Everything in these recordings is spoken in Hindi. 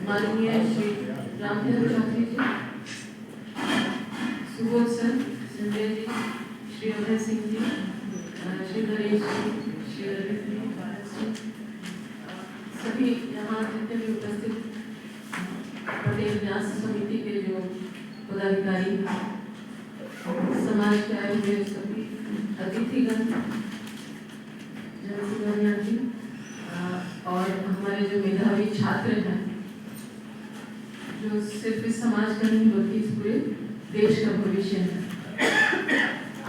माननीय श्री रामचंद्र चौधरी जी, सुबोध सर, संजय जी, श्री अभय सिंह जी, श्री नरेश जी, श्री अरविंद जी, भारत जी, सभी यहाँ जितने भी उपस्थित पटेल न्यास समिति के जो पदाधिकारी, समाज के आए हुए सभी अतिथिगण, जी और हमारे जो मेधावी छात्र हैं जो सिर्फ इस समाज का नहीं बल्कि इस पूरे देश का भविष्य है।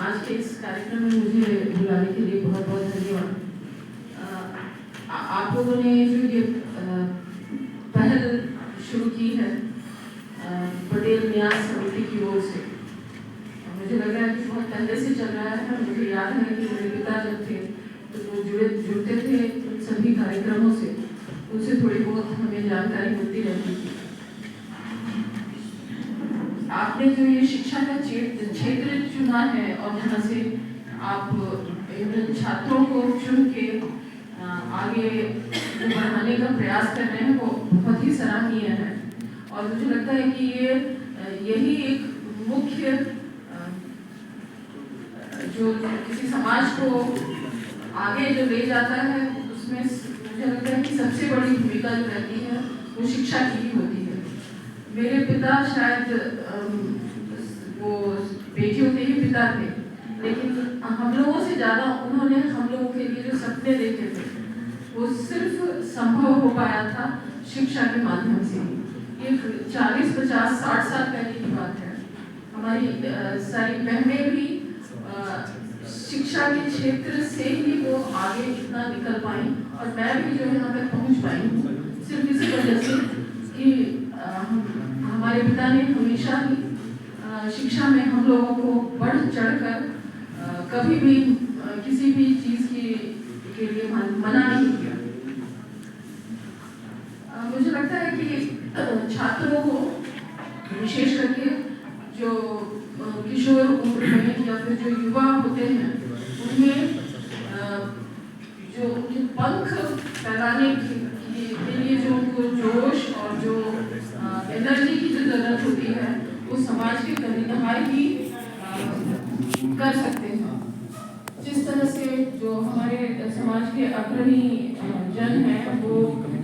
आज के इस कार्यक्रम में मुझे बुलाने के लिए बहुत बहुत धन्यवाद। आप लोगों ने जो ये पहल शुरू की है पटेल न्यास समिति की ओर से, मुझे लग रहा है कि बहुत पहले से चल रहा है। मुझे याद है कि मेरे पिता जब थे तो वो जुड़ते थे उन सभी कार्यक्रमों से, उनसे थोड़ी बहुत हमें जानकारी मिलती रहती थी। आपने जो ये शिक्षा का क्षेत्र चुना है और जहाँ से आप इन छात्रों को चुन के आगे बढ़ाने का प्रयास कर रहे हैं वो बहुत ही सराहनीय है। और मुझे लगता है कि यही एक मुख्य जो किसी समाज को आगे जो ले जाता है उसमें मुझे लगता है कि सबसे बड़ी भूमिका जो रहती है वो शिक्षा की ही होती है। मेरे पिता शायद वो बेटियों के ही पिता थे, लेकिन हम लोगों से ज़्यादा उन्होंने हम लोगों के लिए जो सपने देखे थे वो सिर्फ संभव हो पाया था शिक्षा के माध्यम से। ये 40, 50, 60 साल पहले की बात है। हमारी सारी बहनें भी शिक्षा के क्षेत्र से ही वो आगे इतना निकल पाई और मैं भी जो यहाँ तक पहुँच पाई हूँ सिर्फ इसी वजह से कि हमारे पिता ने हमेशा ही शिक्षा में हम लोगों को बढ़ चढ़कर कभी भी किसी भी चीज़ के लिए मना नहीं किया। मुझे लगता है कि छात्रों को विशेष करके जो किशोर उम्र में या फिर जो युवा होते हैं उनमें जो उनके पंख फैलाने के लिए जो उनको जोश और जो एनर्जी की जो जरूरत होती है वो समाज के कल्याण ही कर सकते हैं। जिस तरह से जो हमारे समाज के अग्रणी जन हैं वो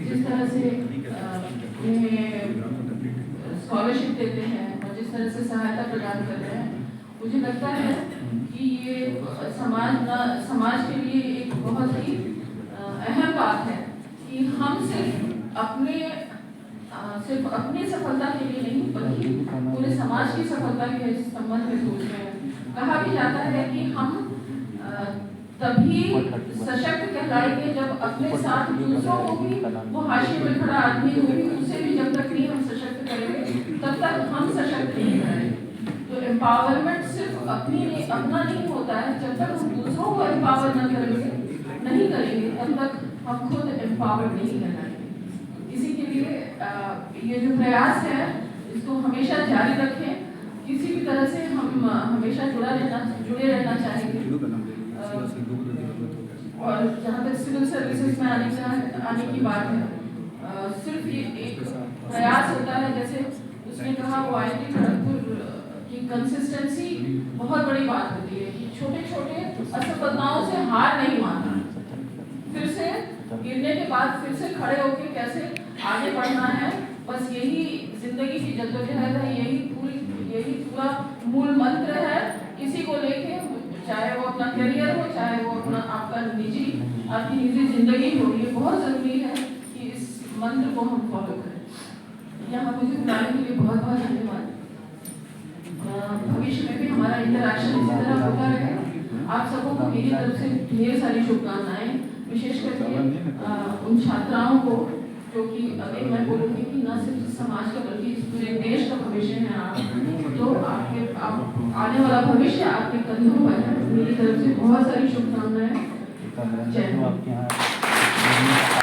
जिस तरह से उन्हें स्कॉलरशिप देते हैं और जिस तरह से सहायता प्रदान कर रहे हैं, मुझे लगता है कि ये समाज के लिए एक बहुत ही अहम बात है कि हम सिर्फ अपनी सफलता के लिए नहीं बल्कि पूरे समाज की सफलता के संबंध में सोच रहे हैं। कहा भी जाता है कि हम तभी सशक्त कहलाएंगे जब अपने साथ दूसरों को भी, वो हाशिए में खड़ा आदमी हो भी उसे भी जब तक नहीं हम सशक्त करेंगे तब तक हम सशक्त नहीं करेंगे। तो एम्पावरमेंट सिर्फ अपना नहीं होता है। जब तक हम दूसरों को एम्पावर नहीं करेंगे तब तक हम खुद एम्पावर नहीं कराएंगे। इसी के लिए ये जो प्रयास है इसको हमेशा जारी रखें। किसी भी तरह से हम हमेशा जुड़े रहना चाहेंगे। और जहाँ तक सिविल सर्विसेज में आने की बात है, सिर्फ ये एक प्रयास होता है। जैसे उसने कहा वो IIT खड़गपुर की कंसिस्टेंसी बहुत बड़ी बात होती है कि छोटे छोटे असफलताओं से हार नहीं मानना, फिर से गिरने के बाद फिर से खड़े होकर कैसे आगे बढ़ना है। बस यही जिंदगी की जद्दोजहद है, यही पूरा मूल मंत्र है। किसी को लेके चाहे वो अपना करियर हो, चाहे वो अपना आपकी निजी जिंदगी हो, ये बहुत जरूरी है कि इस मंत्र को हम फॉलो करें। यहाँ मुझे बुलाने के लिए बहुत बहुत धन्यवाद। भविष्य में भी हमारा इंटरेक्शन इसी तरह होता रहे। आप सबों को मेरी तरफ से ढेर सारी शुभकामनाएं, विशेष करके उन छात्राओं को जो कि अगर मैं बोलूँगी कि न सिर्फ समाज का बल्कि पूरे देश का भविष्य है। आप आने वाला भविष्य आपके कंधों पर है। मेरी तरफ से बहुत सारी शुभकामनाएं। जय हिंद।